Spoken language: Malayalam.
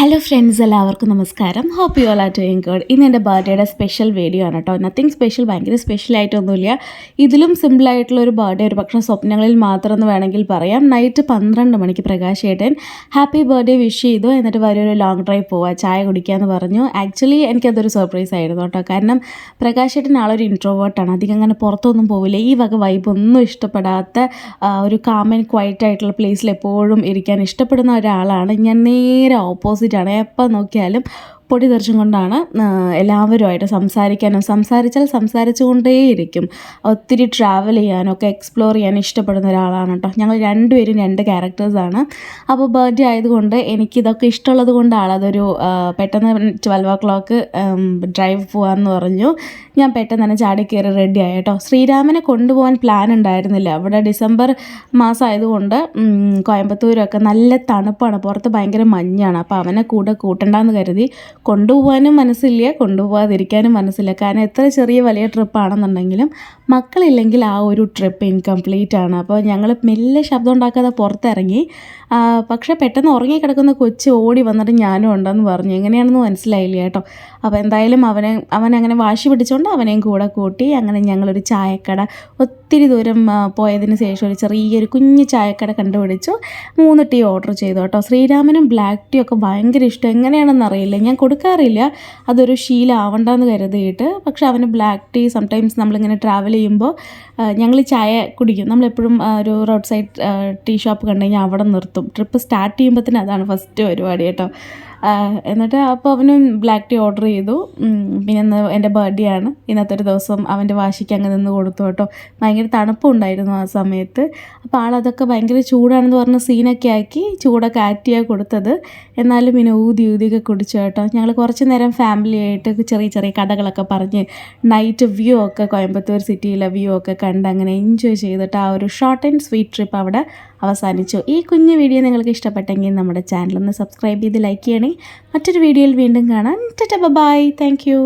ഹലോ ഫ്രണ്ട്സ്, എല്ലാവർക്കും നമസ്കാരം. Hope you all are doing good. ഇന്ന് എൻ്റെ ബർത്ത്ഡേയുടെ സ്പെഷ്യൽ വീഡിയോ ആണ് കേട്ടോ. നത്തിങ് സ്പെഷ്യൽ, ഭയങ്കര സ്പെഷ്യലായിട്ടൊന്നുമില്ല. ഇതിലും സിമ്പിളായിട്ടുള്ളൊരു ബർത്ത്ഡേ ഒരു പക്ഷേ സ്വപ്നങ്ങളിൽ മാത്രം എന്ന് വേണമെങ്കിൽ പറയാം. നൈറ്റ് 12 മണിക്ക് പ്രകാശ് ഏട്ടൻ ഹാപ്പി ബർത്ത്ഡേ വിഷ് ചെയ്തു. എന്നിട്ട് ഒരു ലോങ് ഡ്രൈവ് പോവാം, ചായ കുടിക്കാമെന്ന് പറഞ്ഞു. ആക്ച്വലി എനിക്കതൊരു സർപ്രൈസ് ആയിരുന്നു കേട്ടോ. കാരണം പ്രകാശ് ഏട്ടൻ ആളൊരു ഇൻട്രോവേർട്ടാണ്, അധികം അങ്ങനെ പുറത്തൊന്നും പോവില്ല. ഈ വക വൈബൊന്നും ഇഷ്ടപ്പെടാത്ത ഒരു കാം ആൻഡ് ക്വയറ്റ് ആയിട്ടുള്ള പ്ലേസിൽ എപ്പോഴും ഇരിക്കാൻ ഇഷ്ടപ്പെടുന്ന ഒരാളാണ്. ഞാൻ നേരെ ഓപ്പോസിറ്റ് ആണ്. എപ്പോൾ നോക്കിയാലും പൊടി തെറിച്ചും കൊണ്ടാണ് എല്ലാവരുമായിട്ട് സംസാരിച്ചാൽ സംസാരിച്ചുകൊണ്ടേയിരിക്കും. ഒത്തിരി ട്രാവൽ ചെയ്യാനൊക്കെ എക്സ്പ്ലോർ ചെയ്യാൻ ഇഷ്ടപ്പെടുന്ന ഒരാളാണ് കേട്ടോ. ഞങ്ങൾ രണ്ടുപേരും രണ്ട് ക്യാരക്ടേഴ്സാണ്. അപ്പോൾ ബർത്ത്ഡേ ആയതുകൊണ്ട് എനിക്കിതൊക്കെ ഇഷ്ടമുള്ളത് കൊണ്ടാണ് അതൊരു പെട്ടെന്ന് 12 o'clock ഡ്രൈവ് പോകാമെന്ന് പറഞ്ഞു. ഞാൻ പെട്ടെന്ന് തന്നെ ചാടി കയറി റെഡി ആയി കേട്ടോ. ശ്രീരാമനെ കൊണ്ടുപോകാൻ പ്ലാൻ ഉണ്ടായിരുന്നില്ല. അവിടെ ഡിസംബർ മാസം ആയതുകൊണ്ട് കോയമ്പത്തൂരൊക്കെ നല്ല തണുപ്പാണ്, പുറത്ത് ഭയങ്കര മഞ്ഞാണ്. അപ്പോൾ അവനെ കൂടെ കൂട്ടണ്ടെന്ന് കരുതി. കൊണ്ടുപോകാനും മനസ്സില്ല, കൊണ്ടുപോകാതിരിക്കാനും മനസ്സില്ല. കാരണം എത്ര ചെറിയ വലിയ ട്രിപ്പാണെന്നുണ്ടെങ്കിലും മക്കളില്ലെങ്കിൽ ആ ഒരു ട്രിപ്പ് ഇൻകംപ്ലീറ്റ് ആണ്. അപ്പോൾ ഞങ്ങൾ മെല്ലെ ശബ്ദം ഉണ്ടാക്കാതെ പുറത്തിറങ്ങി. പക്ഷേ പെട്ടെന്ന് ഉറങ്ങിക്കിടക്കുന്ന കൊച്ച് ഓടി വന്നിട്ട് ഞാനും ഉണ്ടെന്ന് പറഞ്ഞു. എങ്ങനെയാണെന്ന് മനസ്സിലായില്ല കേട്ടോ. അപ്പോൾ എന്തായാലും അവനങ്ങനെ വാശി പിടിച്ചുകൊണ്ട് അവനെയും കൂടെ കൂട്ടി. അങ്ങനെ ഞങ്ങളൊരു ചായക്കട, ഒത്തിരി ദൂരം പോയതിന് ശേഷം ഒരു ചെറിയൊരു കുഞ്ഞ് ചായക്കട കണ്ടുപിടിച്ചു. 3 ടീ ഓർഡർ ചെയ്തു കേട്ടോ. ശ്രീരാമനും ബ്ലാക്ക് ടീ ഒക്കെ ഭയങ്കര ഇഷ്ടം. എങ്ങനെയാണെന്ന് അറിയില്ല, ഞാൻ കൊടുക്കാറില്ല, അതൊരു ശീലമാവണ്ടെന്ന് കരുതിയിട്ട്. പക്ഷെ അവന് ബ്ലാക്ക് ടീ സംടൈംസ് നമ്മളിങ്ങനെ ട്രാവൽ ചെയ്യുമ്പോൾ ഞങ്ങൾ ചായ കുടിക്കും. നമ്മളെപ്പോഴും ഒരു റോഡ് സൈഡ് ടീ ഷോപ്പ് കണ്ടു കഴിഞ്ഞാൽ അവിടെ നിർത്തും. ട്രിപ്പ് സ്റ്റാർട്ട് ചെയ്യുമ്പോഴത്തേന് അതാണ് ഫസ്റ്റ് പരിപാടി കേട്ടോ. എന്നിട്ട് അപ്പോൾ അവനും ബ്ലാക്ക് ടീ ഓർഡർ ചെയ്തു. പിന്നെ എൻ്റെ ബർത്ത്ഡേ ആണ് ഇന്നത്തെ ഒരു ദിവസം. അവൻ്റെ വാശിക്ക് അങ്ങ് നിന്ന് കൊടുത്തു കേട്ടോ. ഭയങ്കര തണുപ്പുണ്ടായിരുന്നു ആ സമയത്ത്. അപ്പോൾ ആളതൊക്കെ ഭയങ്കര ചൂടാണെന്ന് പറഞ്ഞ് സീനൊക്കെ ആക്കി ചൂടൊക്കെ ആറ്റിയാണ് കൊടുത്തത്. എന്നാലും പിന്നെ ഊതിയൊക്കെ കുടിച്ചു കേട്ടോ. ഞങ്ങൾ കുറച്ച് നേരം ഫാമിലി ആയിട്ട് ചെറിയ ചെറിയ കഥകളൊക്കെ പറഞ്ഞ് നൈറ്റ് വ്യൂ ഒക്കെ, കോയമ്പത്തൂർ സിറ്റിയിലെ വ്യൂ ഒക്കെ കണ്ട് അങ്ങനെ എൻജോയ് ചെയ്തിട്ട് ആ ഒരു ഷോർട്ട് ആൻഡ് സ്വീറ്റ് ട്രിപ്പ് അവിടെ അവസാനിച്ചു. ഈ കുഞ്ഞു വീഡിയോ നിങ്ങൾക്ക് ഇഷ്ടപ്പെട്ടെങ്കിൽ നമ്മുടെ ചാനലൊന്ന് സബ്സ്ക്രൈബ് ചെയ്ത് ലൈക്ക് ചെയ്യണേ. മറ്റൊരു വീഡിയോയിൽ വീണ്ടും കാണാം. Tata, bye, thank U.